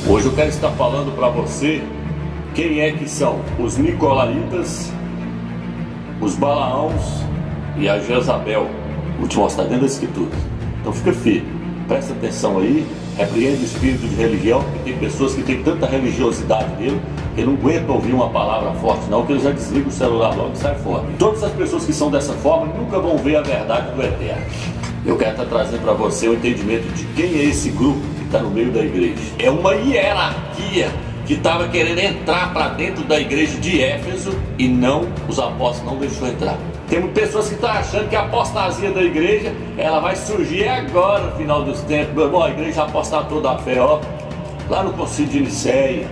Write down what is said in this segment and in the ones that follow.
Hoje eu quero estar falando para você quem é que são os Nicolaitas, os Balaãos e a Jezabel. Vou te mostrar dentro da escritura. Então fica firme, presta atenção aí, repreende o espírito de religião, porque tem pessoas que têm tanta religiosidade nele que não aguentam ouvir uma palavra forte não, que eles já desligam o celular logo e saem fora. Todas as pessoas que são dessa forma nunca vão ver a verdade do eterno. Eu quero estar trazendo para você o entendimento de quem é esse grupo que está no meio da igreja. É uma hierarquia que estava querendo entrar para dentro da igreja de Éfeso e não, os apóstolos não deixou entrar. Tem pessoas que estão achando que a apostasia da igreja ela vai surgir agora no final dos tempos. Meu irmão, a igreja apostatou da fé, ó, lá no concílio de Nicéia.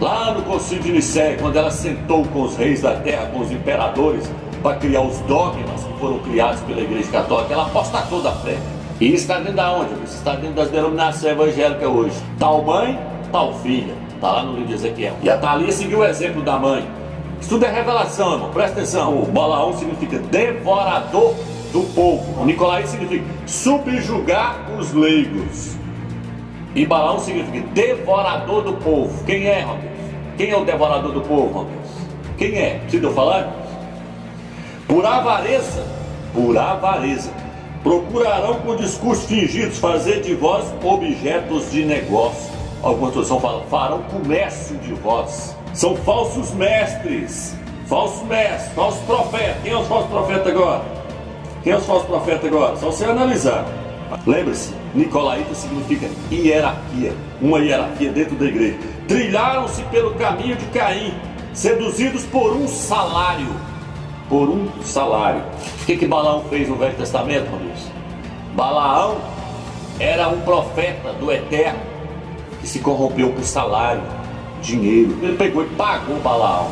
Lá no concílio de Nicéia, quando ela sentou com os reis da terra, com os imperadores, para criar os dogmas que foram criados pela igreja católica, ela apostatou da fé. E isso está dentro da onde? Isso está dentro das denominações evangélicas hoje. Tal mãe, tal filha. Está lá no livro de Ezequiel. E a Thalia seguiu o exemplo da mãe. Isso tudo é revelação, irmão. Presta atenção. O Balaão significa devorador do povo. O Nicolaíta significa subjugar os leigos. E Balaão significa devorador do povo. Quem é, Romeu? Quem é o devorador do povo, Romeu? Quem é? Precisa eu falar? Por avareza, procurarão com discursos fingidos fazer de vós objetos de negócio. Algumas pessoas falam, farão comércio de vós. São falsos mestres, falsos profetas. Quem é os falsos profetas agora? Quem é os falsos profetas agora? Só você analisar. Lembre-se, Nicolaíta significa hierarquia, uma hierarquia dentro da igreja. Trilharam-se pelo caminho de Caim, seduzidos por um salário. Por um salário. O que Balaão fez no Velho Testamento, amigos? Balaão era um profeta do Eterno que se corrompeu por salário, dinheiro. Ele pegou e pagou Balaão.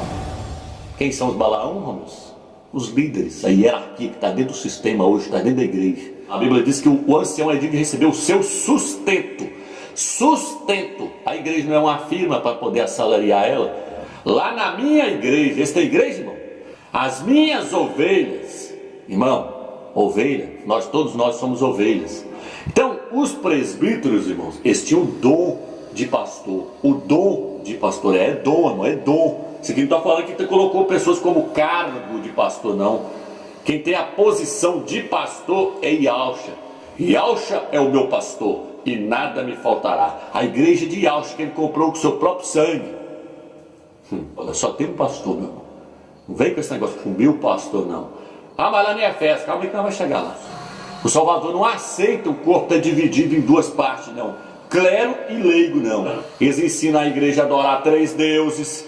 Quem são os Balaão, amigos? Os líderes, a hierarquia que está dentro do sistema hoje, está dentro da igreja. A Bíblia diz que o ancião é digno de receber o seu sustento. Sustento. A igreja não é uma firma para poder assalariar ela. Lá na minha igreja, esta igreja, irmão, as minhas ovelhas, irmão, ovelha, todos nós somos ovelhas. Então, os presbíteros, irmãos, eles tinham o dom de pastor. O dom de pastor é dom, irmão, é dom. Isso aqui não está falando que colocou pessoas como cargo de pastor, não. Quem tem a posição de pastor é Yahshua. Yahshua é o meu pastor e nada me faltará. A igreja de Yahshua que ele comprou com o seu próprio sangue. Olha, só tem um pastor, meu irmão. Não vem com esse negócio com meu pastor, não. Ah, mas lá nem é festa. Calma aí que nós vamos chegar lá. O Salvador não aceita o corpo estar dividido em duas partes, não. Clero e leigo, não. Eles ensinam a igreja a adorar 3 deuses.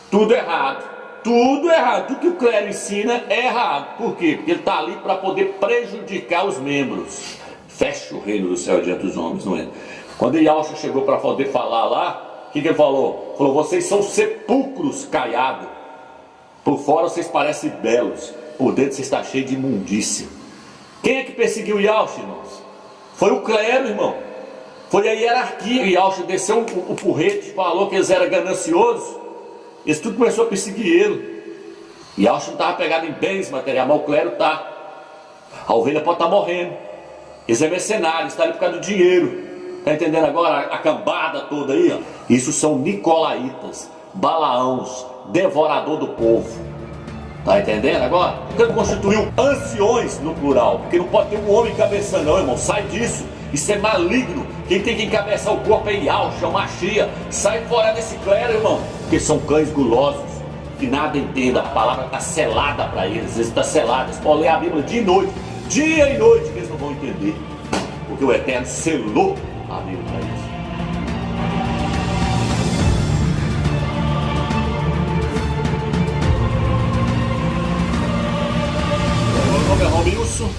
Tudo errado. Tudo errado. Tudo que o clero ensina é errado. Por quê? Porque ele está ali para poder prejudicar os membros. Fecha o reino do céu diante dos homens, não é? Quando Yahshua chegou para poder falar lá, o que ele falou? Falou, vocês são sepulcros caiados. Por fora vocês parecem belos, por dentro você está cheio de imundícia. Quem é que perseguiu Yahshua, irmãos? Foi o clero, irmão. Foi a hierarquia. Yahshua desceu o porrete, falou que eles eram gananciosos. Isso tudo começou a perseguir ele. Yahshua não estava pegado em bens materiais, mas o clero está. A ovelha pode estar morrendo. Eles é mercenários, está ali por causa do dinheiro. Está entendendo agora a cambada toda aí? Ó? Isso são Nicolaitas, Balaãos, devorador do povo. Tá entendendo agora? Porque ele constituiu anciões no plural, porque não pode ter um homem cabeça não, irmão. Sai disso. Isso é maligno. Quem tem que encabeçar o corpo é Yahshua, o Mashiach. Sai fora desse clero, irmão. Porque são cães gulosos, que nada entendem. A palavra está selada para eles. Eles estão selados. Eles podem ler a Bíblia dia e noite. Dia e noite, que eles não vão entender. Porque o Eterno selou a Bíblia para eles. Meu nome é Romilson.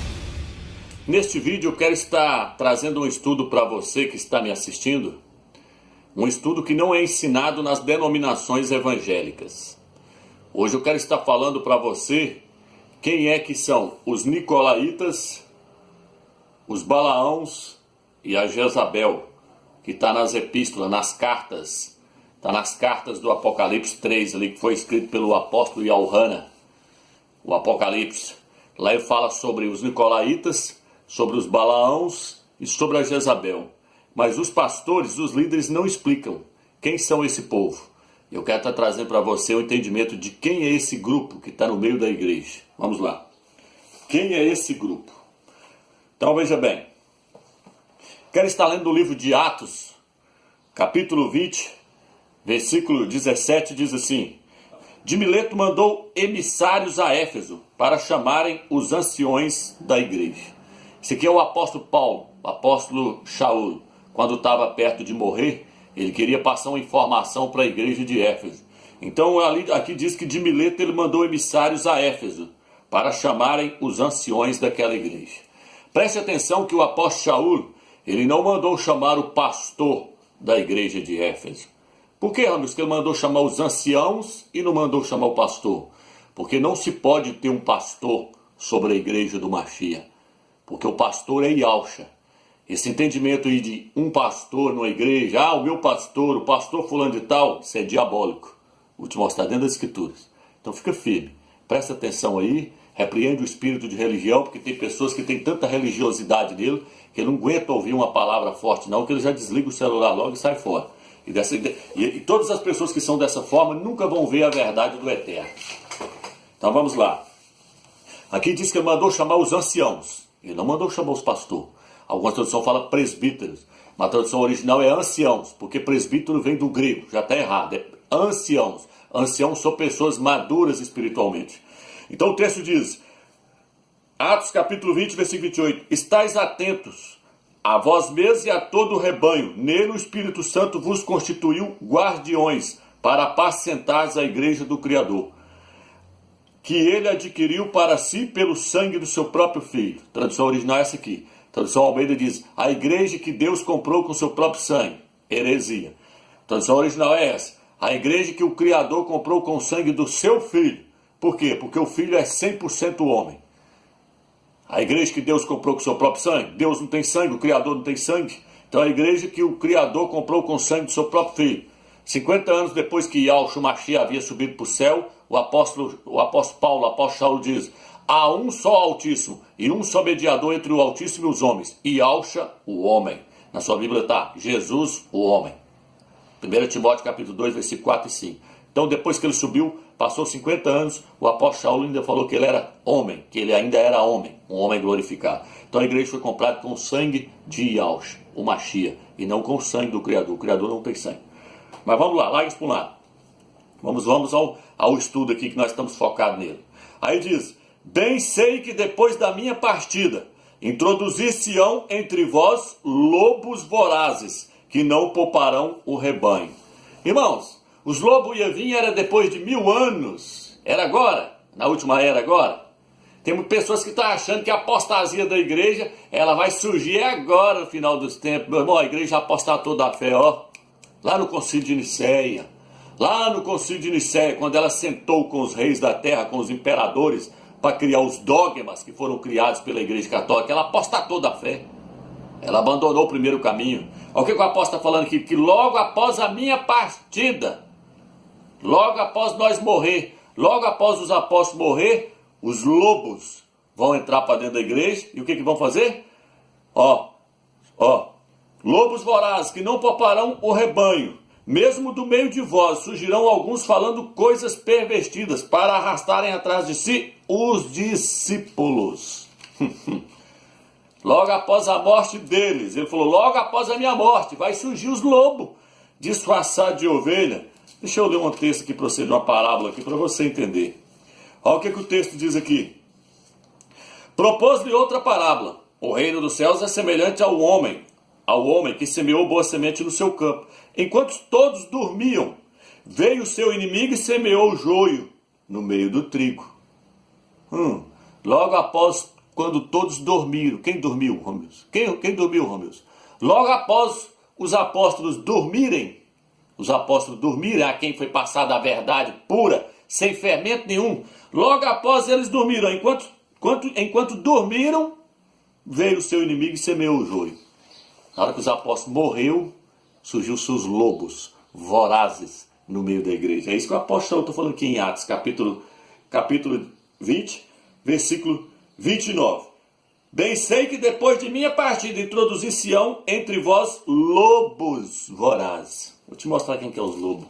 Neste vídeo eu quero estar trazendo um estudo para você que está me assistindo. Um estudo que não é ensinado nas denominações evangélicas. Hoje eu quero estar falando para você quem é que são os Nicolaitas, os Balaãos e a Jezabel, que está nas epístolas, nas cartas. Está nas cartas do Apocalipse 3, ali, que foi escrito pelo apóstolo Yohana, o Apocalipse. Lá ele fala sobre os Nicolaitas, sobre os Balaãos e sobre a Jezabel. Mas os pastores, os líderes não explicam quem são esse povo. Eu quero estar trazendo para você o entendimento de quem é esse grupo que está no meio da igreja. Vamos lá. Quem é esse grupo? Então veja bem. Quero estar lendo o livro de Atos, capítulo 20, versículo 17, diz assim: de Mileto mandou emissários a Éfeso para chamarem os anciões da igreja. Esse aqui é o apóstolo Paulo, o apóstolo Shaul. Quando estava perto de morrer, ele queria passar uma informação para a igreja de Éfeso. Então aqui diz que de Mileto ele mandou emissários a Éfeso para chamarem os anciões daquela igreja. Preste atenção que o apóstolo Shaul, ele não mandou chamar o pastor da igreja de Éfeso. Por que, Ramos, que ele mandou chamar os anciãos e não mandou chamar o pastor? Porque não se pode ter um pastor sobre a igreja do Mashiach. Porque o pastor é Yahshua. Esse entendimento aí de um pastor numa igreja, o meu pastor, o pastor fulano de tal, isso é diabólico. Vou te mostrar dentro das escrituras. Então fica firme, presta atenção aí, repreende o espírito de religião, porque tem pessoas que têm tanta religiosidade nele, que ele não aguenta ouvir uma palavra forte não, que ele já desliga o celular logo e sai fora. E todas as pessoas que são dessa forma nunca vão ver a verdade do Eterno. Então vamos lá. Aqui diz que ele mandou chamar os anciãos. Ele não mandou chamar os pastores. Algumas traduções falam presbíteros. Mas a tradução original é anciãos, porque presbítero vem do grego, já está errado. É anciãos. Anciãos são pessoas maduras espiritualmente. Então o texto diz, Atos capítulo 20, versículo 28. Estais atentos a vós mesmos e a todo o rebanho. Nele o Espírito Santo vos constituiu guardiões para apacentares a igreja do Criador, que ele adquiriu para si pelo sangue do seu próprio filho. Tradução original é essa aqui. Tradução Almeida diz, a igreja que Deus comprou com seu próprio sangue. Heresia. Tradução original é essa. A igreja que o Criador comprou com o sangue do seu filho. Por quê? Porque o filho é 100% homem. A igreja que Deus comprou com seu próprio sangue. Deus não tem sangue, o Criador não tem sangue. Então a igreja que o Criador comprou com o sangue do seu próprio filho. 50 anos depois que Yahshua Mashiach havia subido para o céu, o apóstolo Paulo, o apóstolo Shaul diz, há um só Altíssimo e um só mediador entre o Altíssimo e os homens, e Yahshua, o homem. Na sua Bíblia está, Jesus, o homem. 1 Timóteo capítulo 2, versículo 4 e 5. Então depois que ele subiu, passou 50 anos, o apóstolo Shaul ainda falou que ele era homem, que ele ainda era homem, um homem glorificado. Então a igreja foi comprada com o sangue de Yahshua, o Mashiach, e não com o sangue do Criador. O Criador não tem sangue. Mas vamos lá, larga isso para um lado. Vamos ao estudo aqui que nós estamos focados nele. Aí diz, bem sei que depois da minha partida, introduzir-se-ão entre vós lobos vorazes, que não pouparão o rebanho. Irmãos, os lobos iam vir era depois de 1000 anos. Era agora, na última era agora. Tem pessoas que estão achando que a apostasia da igreja, ela vai surgir agora no final dos tempos. Meu irmão, a igreja apostatou da fé, ó. Lá no concílio de Nicéia, quando ela sentou com os reis da terra, com os imperadores, para criar os dogmas que foram criados pela igreja católica, ela apostatou da fé. Ela abandonou o primeiro caminho. Olha o que o apóstolo está falando aqui, que logo após a minha partida, logo após nós morrer, logo após os apóstolos morrer, os lobos vão entrar para dentro da igreja, e o que vão fazer? Lobos vorazes que não pouparão o rebanho, mesmo do meio de vós surgirão alguns falando coisas pervertidas para arrastarem atrás de si os discípulos. Logo após a morte deles, ele falou, logo após a minha morte, vai surgir os lobos disfarçados de ovelha. Deixa eu ler um texto aqui para você, de uma parábola aqui, para você entender. Olha o que o texto diz aqui. Propôs-lhe outra parábola. O reino dos céus é semelhante ao homem que semeou boa semente no seu campo. Enquanto todos dormiam, veio o seu inimigo e semeou o joio no meio do trigo. Logo após, quando todos dormiram. Quem dormiu, Romilson? Quem dormiu, Romilson? Logo após os apóstolos dormirem, a quem foi passada a verdade pura, sem fermento nenhum, logo após eles dormiram, enquanto dormiram, veio o seu inimigo e semeou o joio. Na hora que os apóstolos morreu, surgiu seus lobos vorazes no meio da igreja. É isso que o apóstolo está falando aqui em Atos, capítulo 20, versículo 29. Bem sei que depois de minha partida introduzir-se-ão entre vós lobos vorazes. Vou te mostrar quem que é os lobos.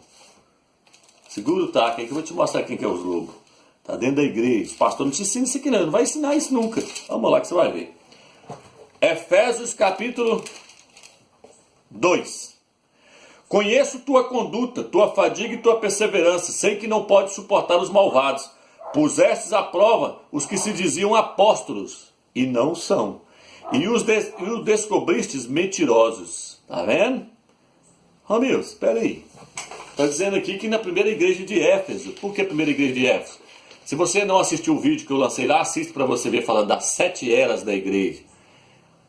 Segura o taco aí que eu vou te mostrar quem que é os lobos. Está dentro da igreja. O pastor não te ensina isso aqui não vai ensinar isso nunca. Vamos lá que você vai ver. Efésios capítulo 2. Conheço tua conduta, tua fadiga e tua perseverança. Sei que não pode suportar os malvados. Pusestes à prova os que se diziam apóstolos e não são. E os descobristes mentirosos. Tá vendo? Romilson, espera aí. Está dizendo aqui que na primeira igreja de Éfeso. Por que a primeira igreja de Éfeso? Se você não assistiu o vídeo que eu lancei lá, assiste para você ver falando das 7 eras da igreja.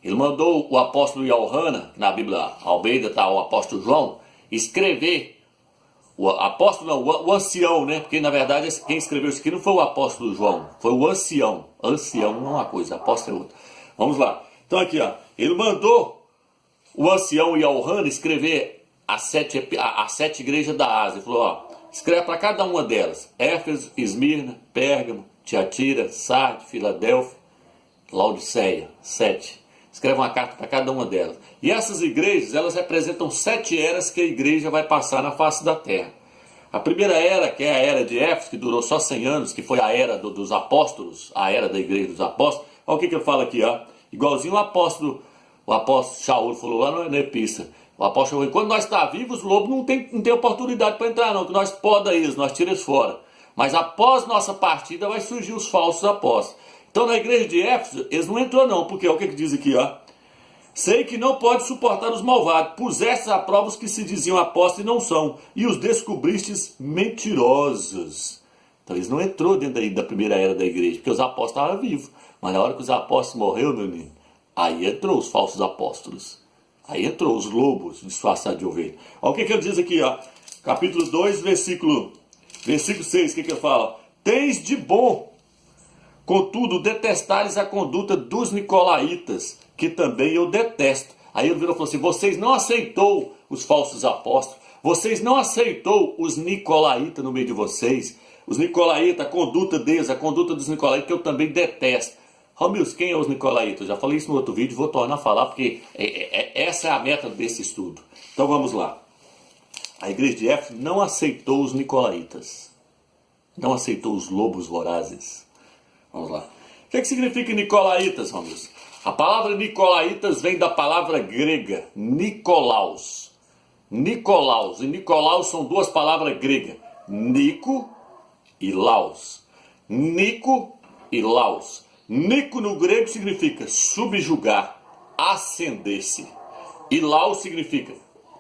Ele mandou o apóstolo Yohana, na Bíblia Almeida está o apóstolo João, escrever, o apóstolo não, o ancião, né? Porque na verdade quem escreveu isso aqui não foi o apóstolo João, foi o ancião. Ancião não é uma coisa, apóstolo é outra. Vamos lá. Então aqui, ó, ele mandou o ancião Yohana escrever as 7 igrejas da Ásia. Ele falou, ó, escreve para cada uma delas. Éfeso, Esmirna, Pérgamo, Tiatira, Sardes, Filadélfia, Laodiceia, 7. Escreve uma carta para cada uma delas. E essas igrejas, elas representam 7 eras que a igreja vai passar na face da terra. A primeira era, que é a era de Éfeso, que durou só 100 anos, que foi a era dos apóstolos, a era da igreja dos apóstolos. Olha o que ele fala aqui, ó. Igualzinho o apóstolo Shaul falou lá na epístola. O apóstolo falou, quando nós estamos vivos, os lobos não tem oportunidade para entrar não, que nós poda eles, nós tiramos eles fora. Mas após nossa partida vai surgir os falsos apóstolos. Então na igreja de Éfeso, eles não entrou não, porque olha o que diz aqui, ó. Sei que não pode suportar os malvados, pusestes à prova os que se diziam apóstolos e não são, e os descobristes mentirosos. Então eles não entrou dentro da primeira era da igreja, porque os apóstolos estavam vivos. Mas na hora que os apóstolos morreram, meu menino, aí entrou os falsos apóstolos. Aí entrou os lobos disfarçados de ovelha. Olha o que ele diz aqui, ó. Capítulo 2, versículo 6, o que ele fala? Tens de bom, contudo, detestares a conduta dos nicolaítas, que também eu detesto. Aí ele virou e falou assim, vocês não aceitou os falsos apóstolos, vocês não aceitou os nicolaítas no meio de vocês. Os nicolaítas, a conduta deles, a conduta dos nicolaítas, que eu também detesto. Romilson, quem é os nicolaítas? Eu já falei isso no outro vídeo, vou tornar a falar, porque essa é a meta desse estudo. Então vamos lá. A igreja de Éfeso não aceitou os nicolaítas. Não aceitou os lobos vorazes. Vamos lá. O que significa nicolaítas, Romilson? A palavra nicolaítas vem da palavra grega, Nikolaos. Nikolaos. E Nikolaos são duas palavras gregas. Nico e Laos. Nico e Laos. Nico no grego significa subjugar, ascender-se. E Laos significa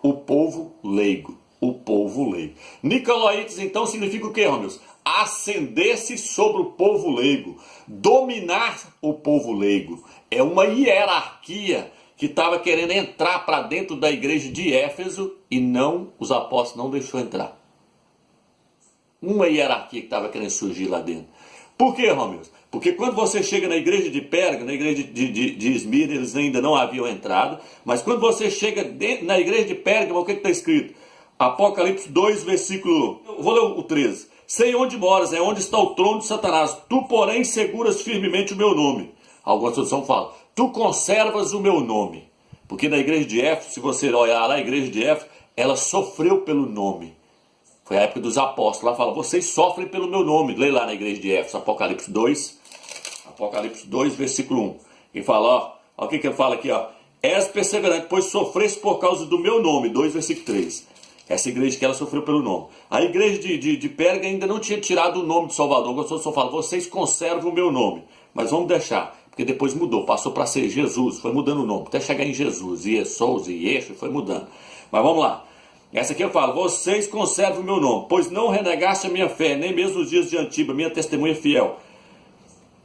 o povo leigo. O povo leigo. Nicolaítas então significa o que, Romilson? Ascender-se sobre o povo leigo. Dominar o povo leigo. É uma hierarquia que estava querendo entrar para dentro da igreja de Éfeso e os apóstolos não deixou entrar. Uma hierarquia que estava querendo surgir lá dentro. Por quê, Romilson? Porque quando você chega na igreja de Pérgamo, na igreja de Esmirna, eles ainda não haviam entrado, mas quando você chega na igreja de Pérgamo, o que está escrito? Apocalipse 2, versículo... Vou ler o 13. Sei onde moras, é onde está o trono de Satanás. Tu, porém, seguras firmemente o meu nome. Alguma tradução fala, tu conservas o meu nome. Porque na igreja de Éfeso, se você olhar lá, a igreja de Éfeso, ela sofreu pelo nome. Foi a época dos apóstolos. Lá fala, vocês sofrem pelo meu nome. Lê lá na igreja de Éfeso, Apocalipse 2, versículo 1. E fala, ó, Olha o que ele fala aqui, ó. És perseverante, pois sofreste por causa do meu nome. 2, versículo 3. Essa igreja que ela sofreu pelo nome. A igreja de Pérgamo ainda não tinha tirado o nome de Salvador. O só fala, vocês conservam o meu nome. Mas vamos deixar, porque depois mudou. Passou para ser Jesus, foi mudando o nome. Até chegar em Jesus, Iesous e Yeshua, foi mudando. Mas vamos lá. Essa aqui eu falo, vocês conservam o meu nome, pois não renegaste a minha fé, nem mesmo nos dias de Antiba, minha testemunha fiel,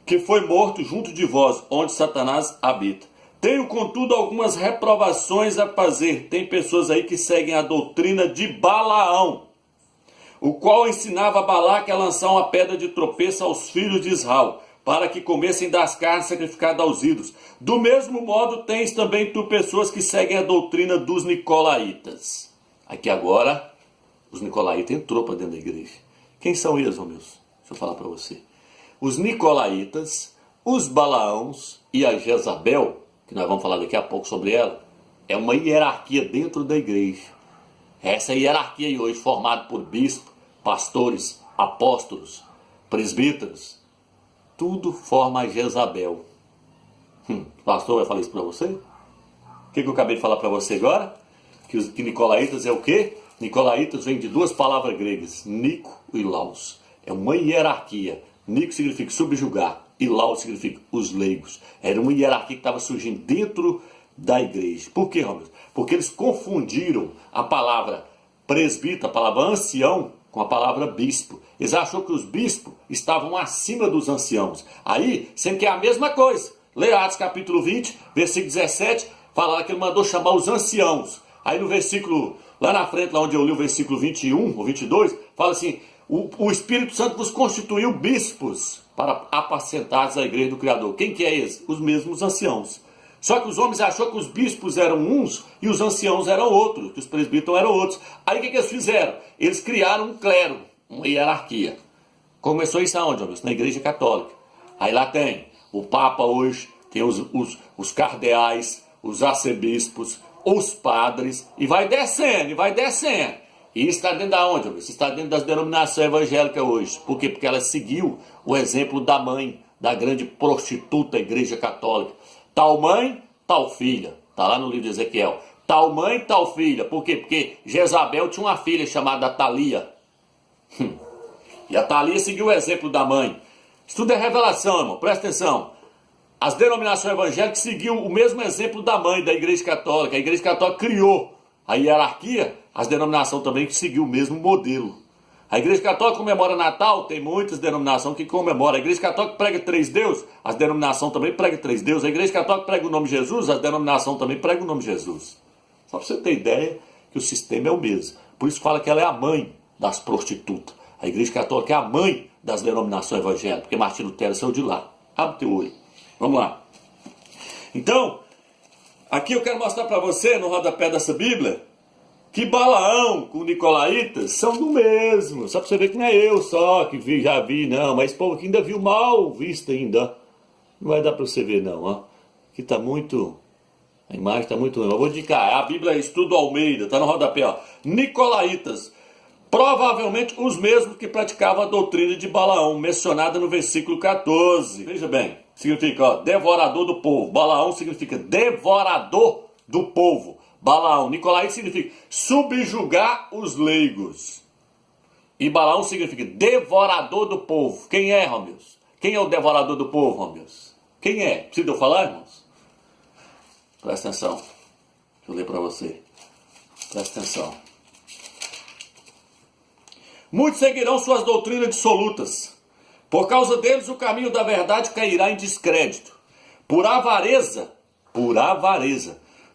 que foi morto junto de vós, onde Satanás habita. Tenho, contudo, algumas reprovações a fazer. Tem pessoas aí que seguem a doutrina de Balaão, o qual ensinava a Balaque a lançar uma pedra de tropeço aos filhos de Israel, para que comessem das carnes sacrificadas aos ídolos. Do mesmo modo, tens também tu pessoas que seguem a doutrina dos nicolaítas. Aqui agora, os nicolaítas entrou para dentro da igreja. Quem são eles, meus? Deixa eu falar para você. Os nicolaítas, os Balaãos e a Jezabel, que nós vamos falar daqui a pouco sobre ela, é uma hierarquia dentro da igreja. Essa hierarquia aí hoje, formada por bispos, pastores, apóstolos, presbíteros, tudo forma a Jezabel. Pastor, vai falar isso para você? O que eu acabei de falar para você agora? Que Nicolaítas é o quê? Nicolaítas vem de duas palavras gregas, Nico e Laus. É uma hierarquia. Nico significa subjugar e Laus significa os leigos. Era uma hierarquia que estava surgindo dentro da igreja. Por quê, Romeu? Porque eles confundiram a palavra presbítero, a palavra ancião, com a palavra bispo. Eles achou que os bispos estavam acima dos anciãos. Aí, sendo que é a mesma coisa. Lê Atos capítulo 20, versículo 17, fala que ele mandou chamar os anciãos. Aí no versículo, lá na frente, lá onde eu li o versículo 21 ou 22, fala assim, o Espírito Santo vos constituiu bispos para apacentares a igreja do Criador. Quem que é esse? Os mesmos anciãos. Só que os homens achou que os bispos eram uns e os anciãos eram outros, que os presbíteros eram outros. Aí o que eles fizeram? Eles criaram um clero, uma hierarquia. Começou isso aonde, homens? Na igreja católica. Aí lá tem o Papa hoje, tem os cardeais, os arcebispos, os padres, e vai descendo, e vai descendo. E isso está dentro da onde? Isso está dentro das denominações evangélicas hoje. Por quê? Porque ela seguiu o exemplo da mãe, da grande prostituta igreja católica. Tal mãe, tal filha. Está lá no livro de Ezequiel. Tal mãe, tal filha. Por quê? Porque Jezabel tinha uma filha chamada Thalia. E a Thalia seguiu o exemplo da mãe. Isso tudo é revelação, irmão. Presta atenção. As denominações evangélicas seguiu o mesmo exemplo da mãe, da igreja católica. A igreja católica criou a hierarquia, as denominações também que seguiu o mesmo modelo. A igreja católica comemora Natal, tem muitas denominações que comemoram. A igreja católica prega 3 deuses, as denominações também pregam 3 deuses. A igreja católica prega o nome de Jesus, as denominações também pregam o nome de Jesus. Só para você ter ideia que o sistema é o mesmo. Por isso fala que ela é a mãe das prostitutas. A igreja católica é a mãe das denominações evangélicas, porque Martinho Lutero saiu de lá. Abre teu olho. Vamos lá. Então, aqui eu quero mostrar para você, no rodapé dessa Bíblia, que Balaão com Nicolaítas são do mesmo. Só para você ver que não é eu só que já vi, não. Mas esse povo aqui ainda viu mal visto ainda. Não vai dar para você ver, não. Ó. Aqui está muito... A imagem está muito... Eu vou indicar. A Bíblia é Estudo Almeida. Está no rodapé, ó. Nicolaítas. Provavelmente os mesmos que praticavam a doutrina de Balaão, mencionada no versículo 14. Veja bem. Significa, ó, devorador do povo. Balaão significa devorador do povo. Balaão. Nicolaíta significa subjugar os leigos. E Balaão significa devorador do povo. Quem é, Romeus? Quem é o devorador do povo, Romeus? Quem é? Precisa eu falar, irmãos? Presta atenção. Deixa eu ler para você. Presta atenção. Muitos seguirão suas doutrinas dissolutas. Por causa deles, o caminho da verdade cairá em descrédito. Por avareza,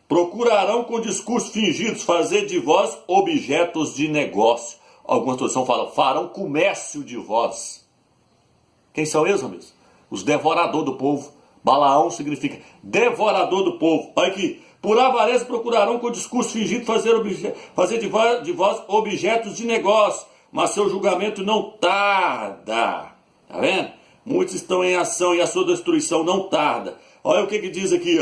procurarão com discursos fingidos fazer de vós objetos de negócio. Algumas traduções falam, farão comércio de vós. Quem são eles, amigos? Os devoradores do povo. Balaão significa devorador do povo. Olha aqui. Por avareza procurarão com discurso fingido fazer de vós objetos de negócio. Mas seu julgamento não tarda. Tá vendo? Muitos estão em ação e a sua destruição não tarda. Olha o que diz aqui,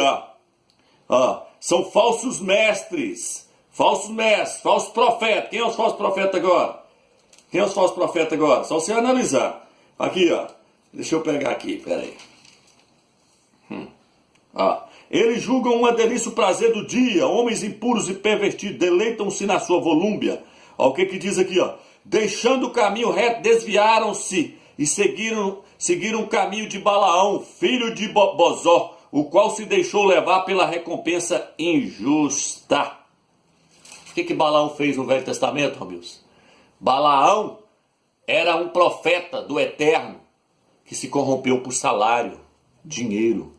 ó. São falsos mestres. Falsos mestres, falsos profetas. Quem é os falsos profetas agora? Quem é os falsos profetas agora? Só você analisar. Aqui, ó. Deixa eu pegar aqui, peraí. Eles julgam uma delícia o prazer do dia. Homens impuros e pervertidos deleitam-se na sua volúmbia. Olha o que diz aqui, ó. Deixando o caminho reto, desviaram-se e seguiram o caminho de Balaão, filho de Bozó, o qual se deixou levar pela recompensa injusta. O que Balaão fez no Velho Testamento, Romilson? Balaão era um profeta do Eterno que se corrompeu por salário, dinheiro.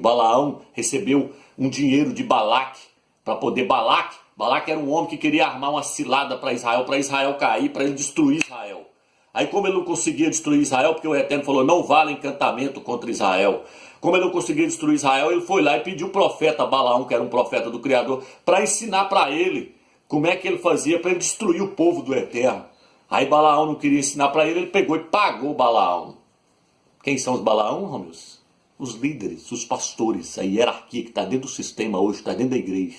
Balaão recebeu um dinheiro de Balaque para poder... Balaque era um homem que queria armar uma cilada para Israel cair, para ele destruir Israel. Aí como ele não conseguia destruir Israel, porque o Eterno falou, não vale encantamento contra Israel. Como ele não conseguia destruir Israel, ele foi lá e pediu o profeta Balaão, que era um profeta do Criador, para ensinar para ele como é que ele fazia para ele destruir o povo do Eterno. Aí Balaão não queria ensinar para ele, ele pegou e pagou Balaão. Quem são os Balaão, Romilson? Os líderes, os pastores, a hierarquia que está dentro do sistema hoje, está dentro da igreja.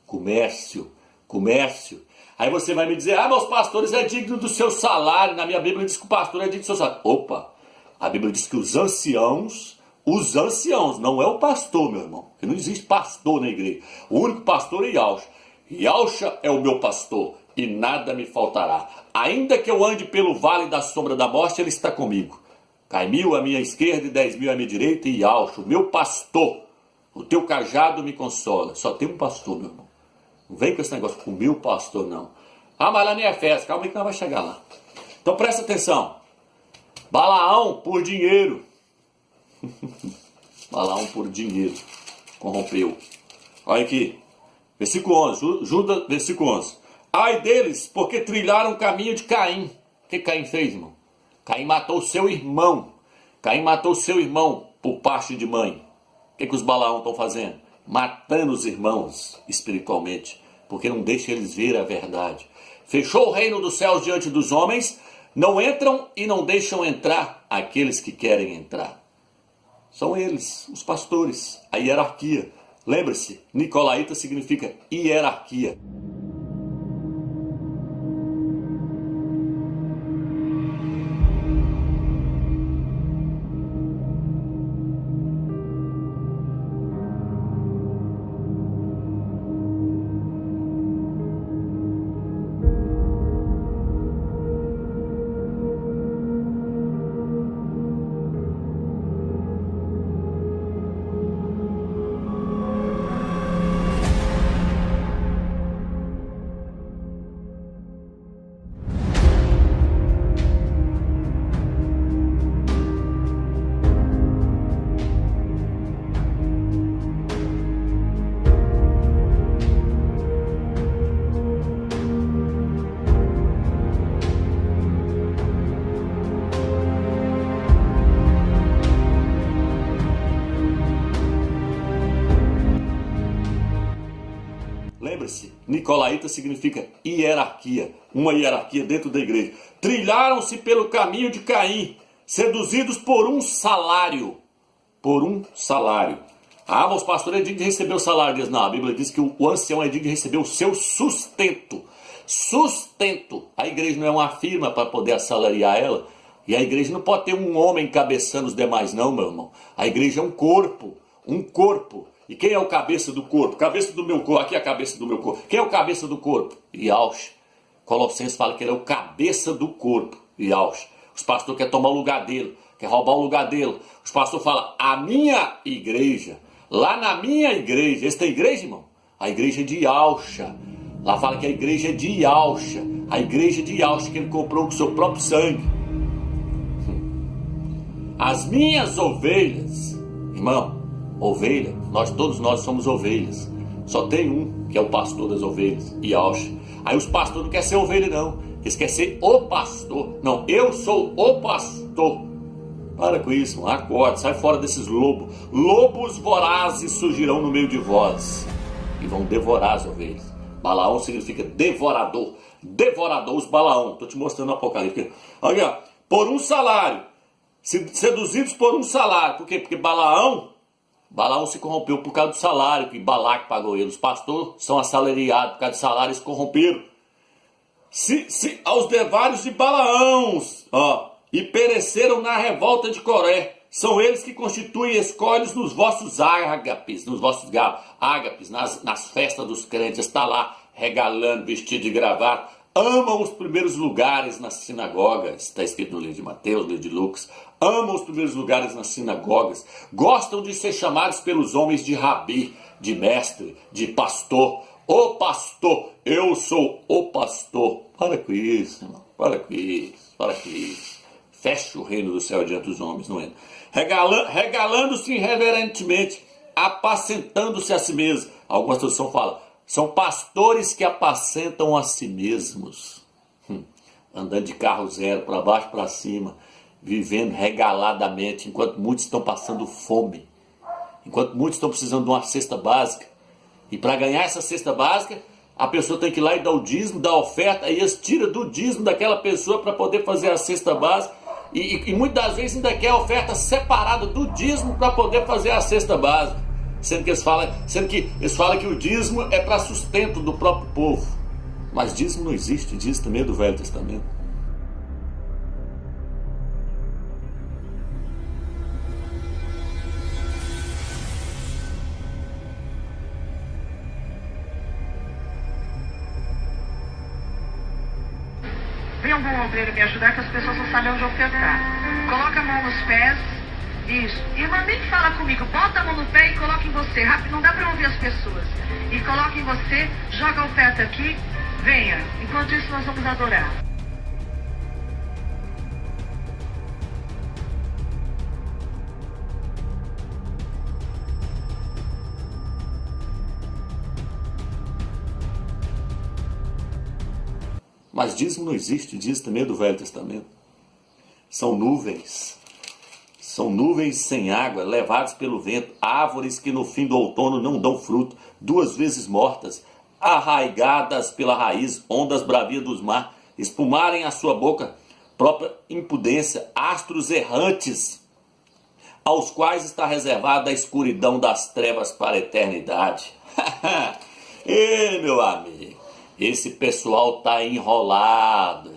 Comércio. Aí você vai me dizer, meus pastores é digno do seu salário. Na minha Bíblia diz que o pastor é digno do seu salário. Opa, a Bíblia diz que os anciãos, não é o pastor, meu irmão. Porque não existe pastor na igreja. O único pastor é Yahshua. Yahshua é o meu pastor e nada me faltará. Ainda que eu ande pelo vale da sombra da morte, ele está comigo. Cai 1000 à minha esquerda e 10.000 à minha direita, e Yahshua, meu pastor, o teu cajado me consola. Só tem um pastor, meu irmão. Não vem com esse negócio com o meu pastor, não. Mas lá nem é festa, calma aí que nós vamos chegar lá. Então presta atenção. Balaão por dinheiro. Balaão por dinheiro. Corrompeu. Olha aqui. Versículo 11. Judas, versículo 11. Ai deles, porque trilharam o caminho de Caim. O que Caim fez, irmão? Caim matou seu irmão. Caim matou seu irmão por parte de mãe. O que os Balaão estão fazendo? Matando os irmãos espiritualmente, porque não deixa eles ver a verdade. Fechou o reino dos céus diante dos homens, não entram e não deixam entrar aqueles que querem entrar. São eles, os pastores, a hierarquia. Lembre-se, Nicolaíta significa hierarquia. Lembre-se, Nicolaíta significa hierarquia, uma hierarquia dentro da igreja. Trilharam-se pelo caminho de Caim, seduzidos por um salário. Por um salário. Mas o pastor é digno de receber o salário deles. Não, a Bíblia diz que o ancião é digno de receber o seu sustento. Sustento. A igreja não é uma firma para poder assalariar ela. E a igreja não pode ter um homem cabeçando os demais não, meu irmão. A igreja é um corpo. Um corpo. E quem é o cabeça do corpo? Cabeça do meu corpo. Aqui é a cabeça do meu corpo. Quem é o cabeça do corpo? Yahshua. Colossenses fala que ele é o cabeça do corpo. Yahshua. Os pastores querem tomar o lugar dele. Quer roubar o lugar dele. Os pastores falam, a minha igreja. Lá na minha igreja. Esta é a igreja, irmão? A igreja de Yahshua. Lá fala que a igreja é de Yahshua. A igreja de Yahshua que ele comprou com o seu próprio sangue. As minhas ovelhas. Irmão. Ovelha, todos nós somos ovelhas. Só tem um que é o pastor das ovelhas, Yahshua. Aí os pastores não querem ser ovelha não, eles querem ser o pastor. Não, eu sou o pastor. Para com isso, mano. Acorde, sai fora desses lobos. Lobos vorazes surgirão no meio de vós e vão devorar as ovelhas. Balaão significa devorador. Devorador, os Balaão. Estou te mostrando no Apocalipse. Olha, por um salário. Seduzidos por um salário. Por quê? Porque Balaão se corrompeu por causa do salário que Balaque pagou ele. Os pastores são assalariados por causa do salário e se corromperam. Aos devários de Balaão, e pereceram na revolta de Coré. São eles que constituem escolhos nos vossos ágapes, nas festas dos crentes. Está lá regalando, vestido de gravata. Amam os primeiros lugares nas sinagogas. Está escrito no livro de Mateus, no livro de Lucas. Amam os primeiros lugares nas sinagogas. Gostam de ser chamados pelos homens de rabi, de mestre, de pastor. Ô pastor, eu sou o pastor. Para com isso, irmão. Para com isso. Fecha o reino do céu diante dos homens, não é? Regalando-se irreverentemente, apacentando-se a si mesmo. Algumas traduções falam, são pastores que apacentam a si mesmos. Andando de carro zero, para baixo, para cima, vivendo regaladamente, enquanto muitos estão passando fome. Enquanto muitos estão precisando de uma cesta básica. E para ganhar essa cesta básica, a pessoa tem que ir lá e dar o dízimo, dar a oferta, e eles tiram do dízimo daquela pessoa para poder fazer a cesta básica. E muitas das vezes ainda quer a oferta separada do dízimo para poder fazer a cesta básica. Sendo que eles falam que o dízimo é para sustento do próprio povo. Mas dízimo não existe, dízimo também é do Velho Testamento. Vem um bom obreiro me ajudar, que as pessoas não sabem onde ofertar. Coloca a mão nos pés. Isso. Irmã, nem fala comigo. Bota a mão no pé e coloca em você. Rápido, não dá para ouvir as pessoas. E coloca em você, joga a oferta aqui. Venha. Enquanto isso, nós vamos adorar. Mas dízimo não existe, dízimo também é do Velho Testamento. São nuvens sem água, levados pelo vento, árvores que no fim do outono não dão fruto, 2 vezes mortas, arraigadas pela raiz, ondas bravias dos mar, espumarem a sua boca, própria impudência, astros errantes, aos quais está reservada a escuridão das trevas para a eternidade. Ei, meu amigo, esse pessoal está enrolado,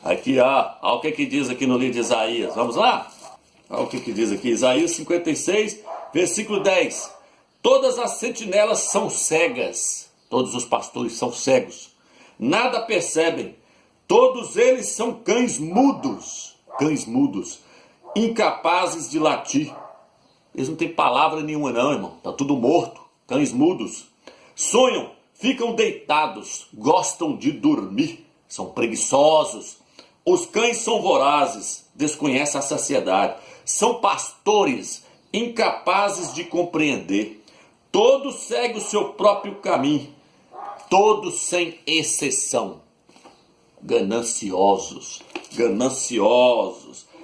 Aqui, ó o que diz aqui no livro de Isaías. Vamos lá? Olha o que diz aqui. Isaías 56, versículo 10. Todas as sentinelas são cegas. Todos os pastores são cegos. Nada percebem. Todos eles são cães mudos. Incapazes de latir. Eles não têm palavra nenhuma não, irmão. Está tudo morto. Cães mudos. Sonham, ficam deitados, gostam de dormir. São preguiçosos. Os cães são vorazes, desconhecem a saciedade. São pastores, incapazes de compreender. Todos seguem o seu próprio caminho. Todos sem exceção. Gananciosos.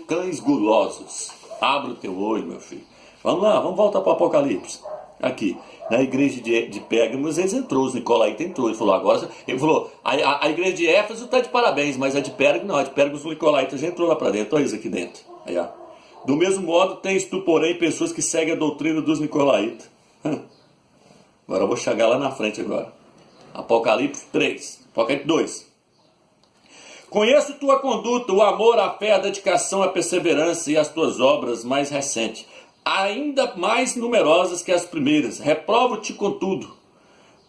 Cães gulosos. Abre o teu olho, meu filho. Vamos lá, vamos voltar para o Apocalipse. Aqui, na igreja de Pérgamos, eles entrou, os Nicolaítas entrou. Ele falou, a igreja de Éfeso está de parabéns, mas a de Pérgamos não, a de Pérgamos, os Nicolaítas já entrou lá para dentro. Olha isso aqui dentro. Aí, ó. Do mesmo modo, tens tu, porém, pessoas que seguem a doutrina dos Nicolaítas. Agora eu vou chegar lá na frente agora. Apocalipse 3, Apocalipse 2. Conheço tua conduta, o amor, a fé, a dedicação, a perseverança e as tuas obras mais recentes, ainda mais numerosas que as primeiras. Reprovo-te contudo,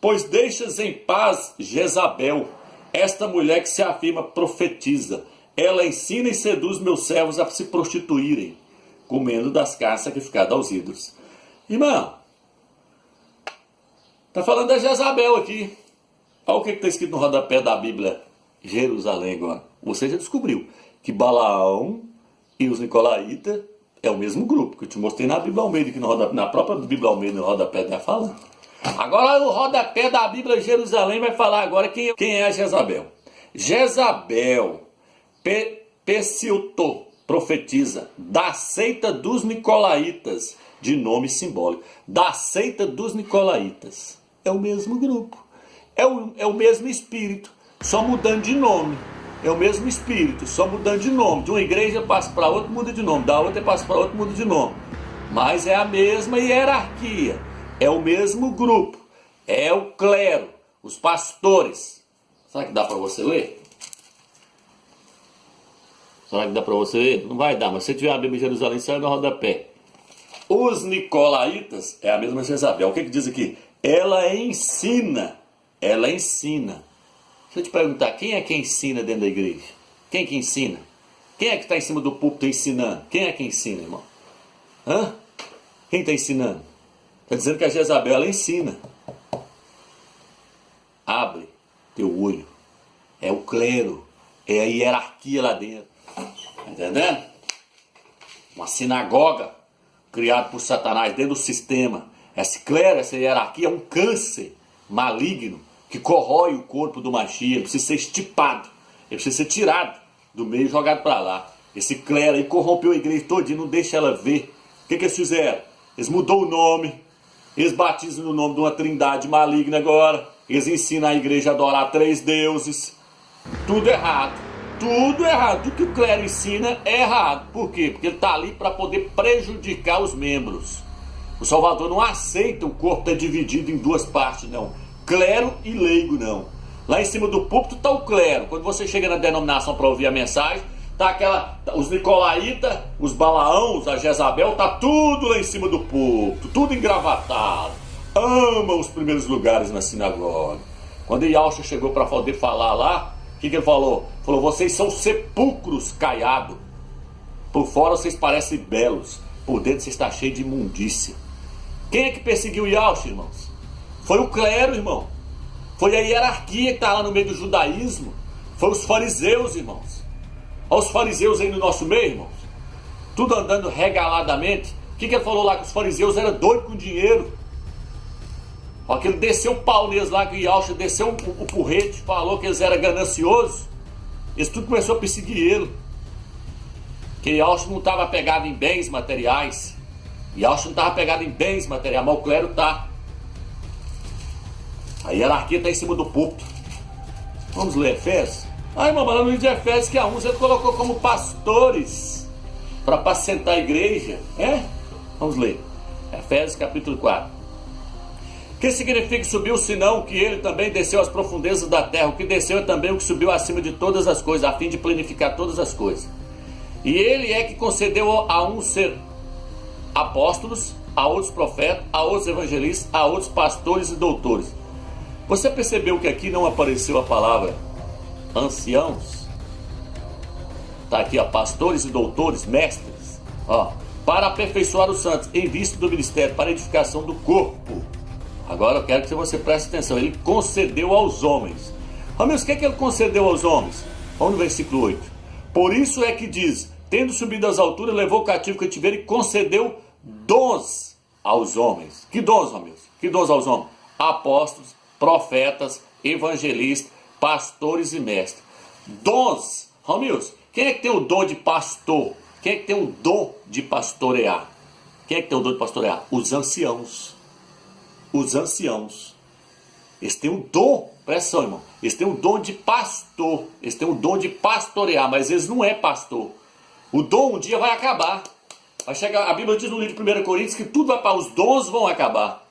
pois deixas em paz Jezabel, esta mulher que se afirma profetiza. Ela ensina e seduz meus servos a se prostituírem, comendo das carnes sacrificadas aos ídolos. Irmão, está falando da Jezabel aqui. Olha o que está escrito no rodapé da Bíblia Jerusalém agora. Você já descobriu que Balaão e os Nicolaítas é o mesmo grupo que eu te mostrei na Bíblia Almeida, que na própria Bíblia Almeida, no rodapé está falando. Agora o rodapé da Bíblia Jerusalém vai falar agora quem é a Jezabel. Jezabel, Pecilto, profetiza, da seita dos Nicolaítas, de nome simbólico. Da seita dos Nicolaítas. É o mesmo grupo. É o mesmo espírito, só mudando de nome. É o mesmo espírito, só mudando de nome. De uma igreja passa para outra, muda de nome. Da outra passa para outra, muda de nome. Mas é a mesma hierarquia. É o mesmo grupo. É o clero, os pastores. Será que dá para você ler? Será que dá para você ver? Não vai dar, mas se tiver a Bíblia em Jerusalém, sai no rodapé. Os nicolaítas é a mesma Jezabel. O que diz aqui? Ela ensina. Ela ensina. Deixa eu te perguntar, quem é que ensina dentro da igreja? Quem que ensina? Quem é que está em cima do púlpito ensinando? Quem é que ensina, irmão? Hã? Quem está ensinando? Está dizendo que a Jezabel, ela ensina. Abre teu olho. É o clero. É a hierarquia lá dentro. Tá entendendo? Uma sinagoga criada por Satanás dentro do sistema. Esse clero, essa hierarquia é um câncer maligno que corrói o corpo do Mashiach. Ele precisa ser estipado. Ele precisa ser tirado do meio e jogado para lá. Esse clero aí corrompeu a igreja todinha, não deixa ela ver. O que eles fizeram? Eles mudou o nome. Eles batizam no nome de uma trindade maligna agora. Eles ensinam a igreja a adorar 3 deuses. Tudo errado. Tudo errado. Tudo que o clero ensina é errado. Por quê? Porque ele está ali para poder prejudicar os membros. O Salvador não aceita o corpo estar dividido em 2 partes, não. Clero e leigo, não. Lá em cima do púlpito está o clero. Quando você chega na denominação para ouvir a mensagem, os nicolaítas, os balaãos, a Jezabel, tá tudo lá em cima do púlpito, tudo engravatado. Ama os primeiros lugares na sinagoga. Quando Yahushua chegou para poder falar lá, o que ele falou? Falou, vocês são sepulcros caiados. Por fora vocês parecem belos, por dentro você está cheio de imundícia. Quem é que perseguiu Yahushua, irmãos? Foi o clero, irmão. Foi a hierarquia que está lá no meio do judaísmo. Foi os fariseus, irmãos. Olha os fariseus aí no nosso meio, irmãos. Tudo andando regaladamente. O que ele falou lá? Que os fariseus eram doidos com dinheiro. Olha que ele desceu o pau neles lá, que o Yahushua desceu o porrete, falou que eles eram gananciosos. Eles tudo começou a perseguir ele. Que Yahushua não estava pegado em bens materiais. Yahushua não estava pegado em bens materiais, mas o clero está. A hierarquia está em cima do púlpito. Vamos ler Efésios? Irmão, mas no livro de Efésios que a uns ele colocou como pastores para apacentar a igreja. Vamos ler. Efésios capítulo 4. Que significa subiu, senão que ele também desceu às profundezas da terra. O que desceu é também o que subiu acima de todas as coisas, a fim de planificar todas as coisas. E ele é que concedeu a uns ser apóstolos, a outros profetas, a outros evangelistas, a outros pastores e doutores. Você percebeu que aqui não apareceu a palavra anciãos? Está aqui, ó, pastores e doutores, mestres, ó, para aperfeiçoar os santos, em vista do ministério, para a edificação do corpo. Agora eu quero que você preste atenção. Ele concedeu aos homens. Amigos, o que é que ele concedeu aos homens? Vamos no versículo 8. Por isso é que diz, tendo subido às alturas, levou o cativo que tiver e concedeu dons aos homens. Que dons, amigos? Que dons aos homens? Apóstolos, profetas, evangelistas, pastores e mestres. Dons. Amigos, quem é que tem o dom de pastor? Quem é que tem o dom de pastorear? Quem é que tem o dom de pastorear? Os anciãos. Os anciãos. Eles têm o dom, presta atenção, irmão. Eles têm o dom de pastor. Eles têm o dom de pastorear, mas eles não é pastor. O dom um dia vai acabar. Vai chegar, a Bíblia diz no livro de 1 Coríntios que tudo vai para os dons vão acabar.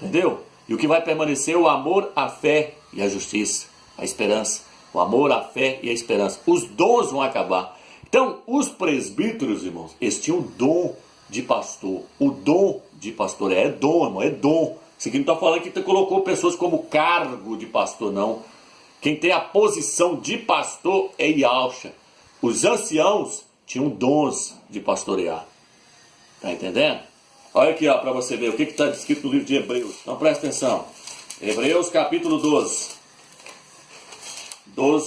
Entendeu? E o que vai permanecer é o amor, a fé e a justiça, a esperança. O amor, a fé e a esperança. Os dons vão acabar. Então, os presbíteros, irmãos, eles tinham o dom de pastor. O dom de pastor é dom, irmão, é dom. Isso aqui não está falando que colocou pessoas como cargo de pastor, não. Quem tem a posição de pastor é Yahushua. Os anciãos tinham dons de pastorear. Está entendendo? Olha aqui, para você ver o que está escrito no livro de Hebreus. Então presta atenção. Hebreus capítulo 12.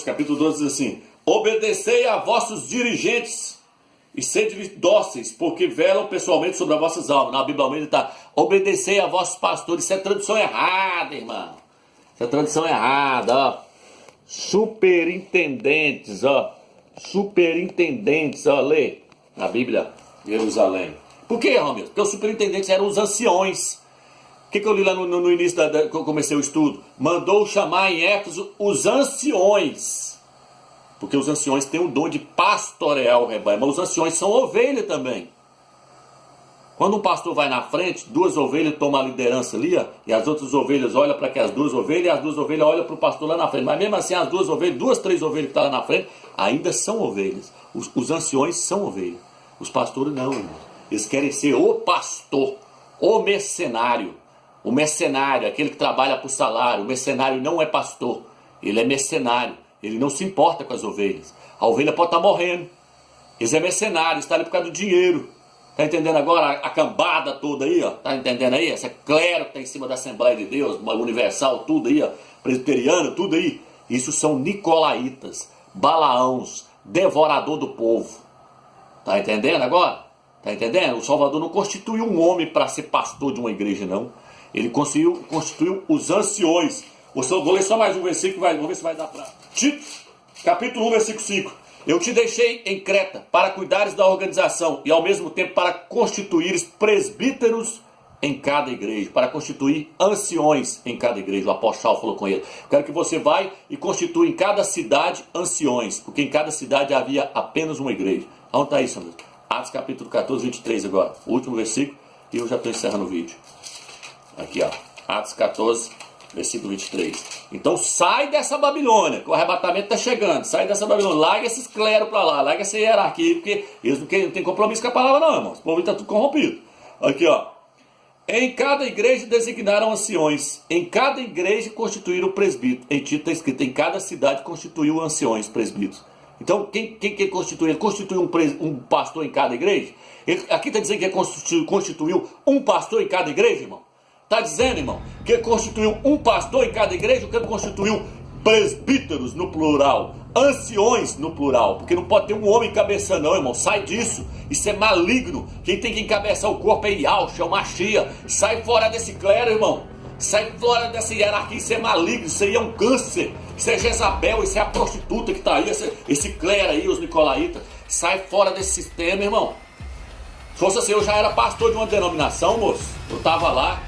Capítulo 12 diz assim: obedecei a vossos dirigentes e sede dóceis, porque velam pessoalmente sobre as vossas almas. Na Bíblia Almeida está: obedecei a vossos pastores. Isso é tradução errada, irmão. Isso é tradução errada, ó. Superintendentes, ó. Superintendentes, ó. Lê na Bíblia Jerusalém. Por que, Romeu? Porque os superintendentes eram os anciões. O que eu li lá no início que eu comecei o estudo? Mandou chamar em Éfeso os anciões. Porque os anciões têm o dom de pastorear o rebanho. Mas os anciões são ovelha também. Quando um pastor vai na frente, 2 ovelhas tomam a liderança ali, ó, e as outras ovelhas olham para aquelas 2 ovelhas, e as 2 ovelhas olham para o pastor lá na frente. Mas mesmo assim, as 2 ovelhas, 2, 3 ovelhas que estão lá na frente, ainda são ovelhas. Os anciões são ovelhas. Os pastores não, irmão. Eles querem ser o pastor, o mercenário. O mercenário, aquele que trabalha por salário. O mercenário não é pastor, ele é mercenário. Ele não se importa com as ovelhas. A ovelha pode estar morrendo. Eles é mercenário, está ali por causa do dinheiro. Tá entendendo agora a cambada toda aí, ó? Tá entendendo aí? Essa clero que tá em cima da Assembleia de Deus, universal, tudo aí, ó. Presbiteriano, tudo aí. Isso são nicolaítas, balaãos, devorador do povo. Tá entendendo agora? Tá entendendo? O Salvador não constituiu um homem para ser pastor de uma igreja, não. Ele constituiu os anciões. Vou ler só mais um versículo, vamos ver se vai dar pra... Tito, capítulo 1, versículo 5. Eu te deixei em Creta para cuidares da organização e ao mesmo tempo para constituires presbíteros em cada igreja, para constituir anciões em cada igreja. O apóstolo Paulo falou com ele. Quero que você vá e constitua em cada cidade anciões, porque em cada cidade havia apenas uma igreja. Onde está isso, meu? Atos capítulo 14, 23 agora. O último versículo e eu já estou encerrando o vídeo. Aqui, ó. Atos 14, versículo 23. Então sai dessa Babilônia, que o arrebatamento está chegando. Sai dessa Babilônia, larga esses cleros para lá, larga essa hierarquia, porque eles não têm compromisso com a palavra não, irmãos. O povo está tudo corrompido. Aqui, ó. Em cada igreja designaram anciões. Em cada igreja constituíram presbítero. Em Tito está escrito, em cada cidade constituiu anciões, presbíteros. Então, quem constituiu? Ele constituiu um pastor em cada igreja? Aqui está dizendo que ele constituiu um pastor em cada igreja, irmão? Está dizendo, irmão, que ele constituiu um pastor em cada igreja, que ele constituiu presbíteros no plural, anciões no plural, porque não pode ter um homem encabeçando não, irmão, sai disso, isso é maligno, quem tem que encabeçar o corpo é Yahshua, é o Mashiach, sai fora desse clero, irmão, sai fora dessa hierarquia, isso é maligno, isso aí é um câncer, isso é Jezabel, isso é a prostituta que está aí, esse clero aí, os nicolaítas, sai fora desse sistema, irmão. Se fosse assim, eu já era pastor de uma denominação, moço, eu estava lá.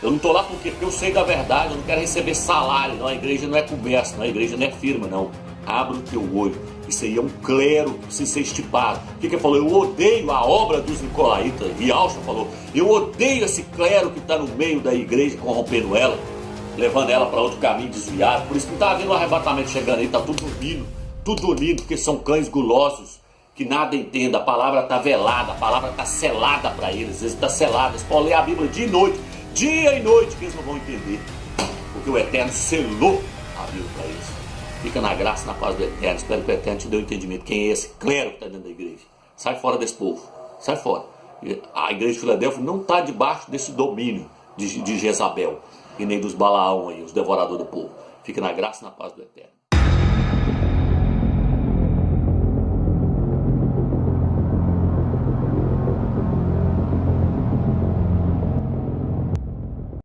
Eu não estou lá porque eu sei da verdade, eu não quero receber salário, não. A igreja não é comércio, não. A igreja não é firma, não. Abre o teu olho. Isso aí é um clero que precisa ser estipado. O que ele falou? Eu odeio a obra dos nicolaítas. Yahshua falou, eu odeio esse clero que está no meio da igreja, corrompendo ela, levando ela para outro caminho desviado. Por isso que não está havendo um arrebatamento chegando aí, está tudo dormindo, porque são cães gulosos, que nada entendem. A palavra está velada, a palavra está selada para eles. Eles estão selados. Eles podem ler a Bíblia dia e noite. Dia e noite que eles não vão entender, porque o Eterno selou a Bíblia para eles. Fica na graça e na paz do Eterno. Espero que o Eterno te dê o entendimento. Quem é esse clero que está dentro da igreja? Sai fora desse povo, sai fora. A igreja de Filadélfia não está debaixo desse domínio de Jezabel e nem dos Balaão aí, os devoradores do povo. Fica na graça e na paz do Eterno.